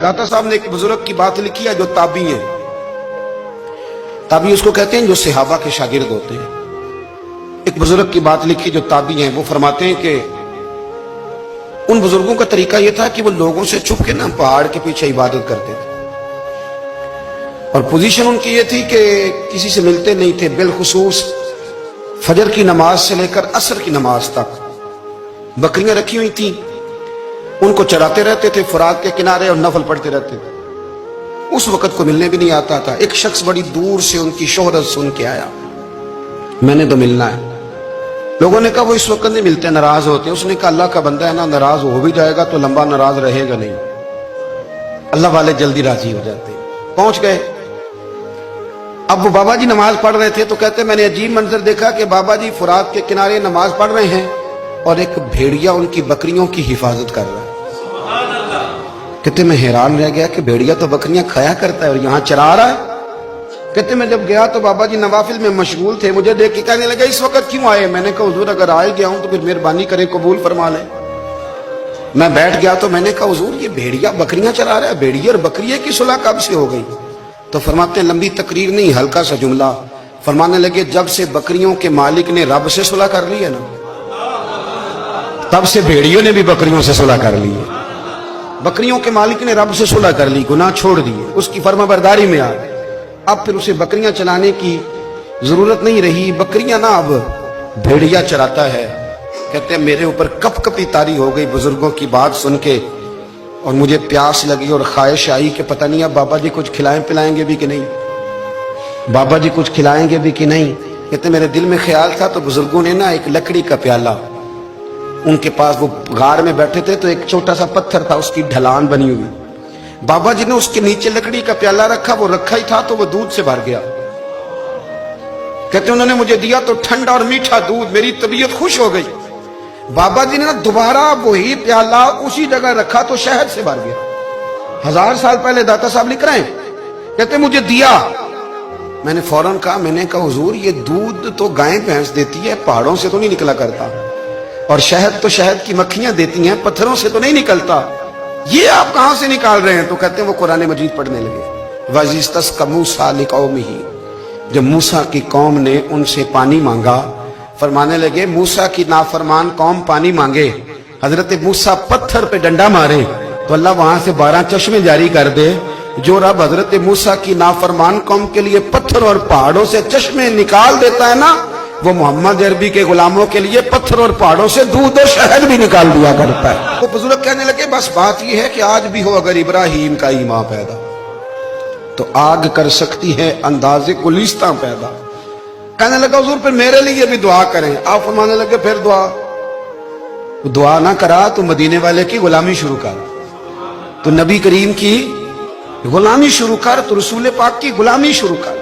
दाता साहब ने एक बुजुर्ग की बात लिखी है जो ताबी है, ताबी उसको कहते हैं जो सहाबा के शागिर्द होते हैं। एक बुजुर्ग की बात लिखी जो ताबी हैं, वो फरमाते हैं कि उन बुजुर्गों का तरीका यह था कि वो लोगों से छुप के ना पहाड़ के पीछे इबादत करते थे, और पोजीशन उनकी ये थी कि किसी से मिलते नहीं थे, बिलखुसूस फजर की नमाज से लेकर असर की नमाज तक बकरियां रखी हुई थी, उनको चराते रहते थे फुरात के किनारे और नफल पढ़ते रहते थे। उस वक्त को मिलने भी नहीं आता था। एक शख्स बड़ी दूर से उनकी शोहरत सुन के आया, मैंने तो मिलना है। लोगों ने कहा वो इस वक्त नहीं मिलते, नाराज होते। उसने कहा अल्लाह का बंदा है ना, नाराज हो भी जाएगा तो लंबा नाराज रहेगा नहीं, अल्लाह वाले जल्दी राजी हो जाते। पहुंच गए। अब वो बाबा जी नमाज पढ़ रहे थे तो कहते मैंने अजीब मंजर देखा कि बाबा जी फुरात के किनारे नमाज पढ़ रहे हैं और एक भेड़िया उनकी बकरियों की हिफाजत कर रहा है। कहते मैं हैरान रह गया कि भेड़िया तो बकरियां खाया करता है और यहाँ चरा रहा है। कहते मैं जब गया तो बाबा जी नवाफिल में मशगूल थे, मुझे देख के कहने लगे इस वक्त क्यों आए? मैंने कहा हुजूर अगर आ गया हूं तो फिर मेहरबानी करें कबूल फरमा लें। मैं बैठ गया तो मैंने कहा हुजूर ये भेड़िया बकरियां चरा रहा है, भेड़िया और बकरिया की सुलह कब से हो गई? तो फरमाते लंबी तकरीर नहीं, हल्का सा जुमला। फरमाने लगे जब से बकरियों के मालिक ने रब से सुलह कर ली है ना, तब से भेड़ियों ने भी बकरियों से सुलह कर ली है। बकरियों के मालिक ने रब से सुलह कर ली, गुनाह छोड़ दिए, उसकी फर्माबरदारी में आ गए। अब फिर उसे बकरियां चलाने की जरूरत नहीं रही, बकरियां ना अब भेड़िया चराता है। कहते हैं मेरे ऊपर कप कपी तारी हो गई बुजुर्गों की बात सुन के, और मुझे प्यास लगी और ख्वाहिश आई कि पता नहीं अब बाबा जी कुछ खिलाएं पिलाएंगे भी कि नहीं, बाबा जी कुछ खिलाएंगे भी कि नहीं। कहते मेरे दिल में ख्याल था तो बुजुर्गों ने ना एक लकड़ी का प्याला, उनके पास वो गार में बैठे थे तो एक छोटा सा पत्थर था, उसकी ढलान बनी हुई, बाबा जी ने उसके नीचे लकड़ी का प्याला रखा, वो रखा ही था तो वो दूध से भर गया। कहते उन्होंने मुझे दिया तो ठंडा और मीठा दूध, मेरी तबीयत खुश हो गई। बाबा जी ने ना दोबारा वही प्याला उसी जगह रखा तो शहद से भर गया। 1000 साल पहले दाता साहब लिख रहे हैं। कहते मुझे दिया, मैंने फौरन कहा, मैंने कहा हुजूर ये दूध तो गाय भैंस देती है, पहाड़ों से तो नहीं निकला करता, और शहद तो शहद की मक्खियां देती हैं, पत्थरों से तो नहीं निकलता, ये आप कहां से निकाल रहे हैं? तो कहते हैं वो कुरान मजीद पढ़ने लगे। वज़िस्तस्क़ा मूसा लिक़ौमिही, जब मूसा की कौम ने उनसे पानी मांगा, फरमाने लगे मूसा की नाफरमान कौम पानी मांगे, हजरत मूसा पत्थर पे डंडा मारे तो अल्लाह वहां से 12 चश्मे जारी कर दे। जो रब हजरत मूसा की नाफरमान कौम के लिए पत्थर और पहाड़ों से चश्मे निकाल देता है ना, वो मोहम्मद अरबी के गुलामों के लिए पत्थर और पहाड़ों से दूध और शहद भी निकाल दिया करता है। वो बुजुर्ग कहने लगे बस बात यह है कि आज भी हो अगर इब्राहिम का ईमान पैदा तो आग कर सकती है अंदाजे गुलिस्तां पैदा। कहने लगा हुजूर फिर मेरे लिए भी दुआ करें। आप फरमाने लगे फिर दुआ ना करा तो मदीने वाले की गुलामी शुरू कर, तो नबी करीम की गुलामी शुरू कर, तो रसूल पाक की गुलामी शुरू कर।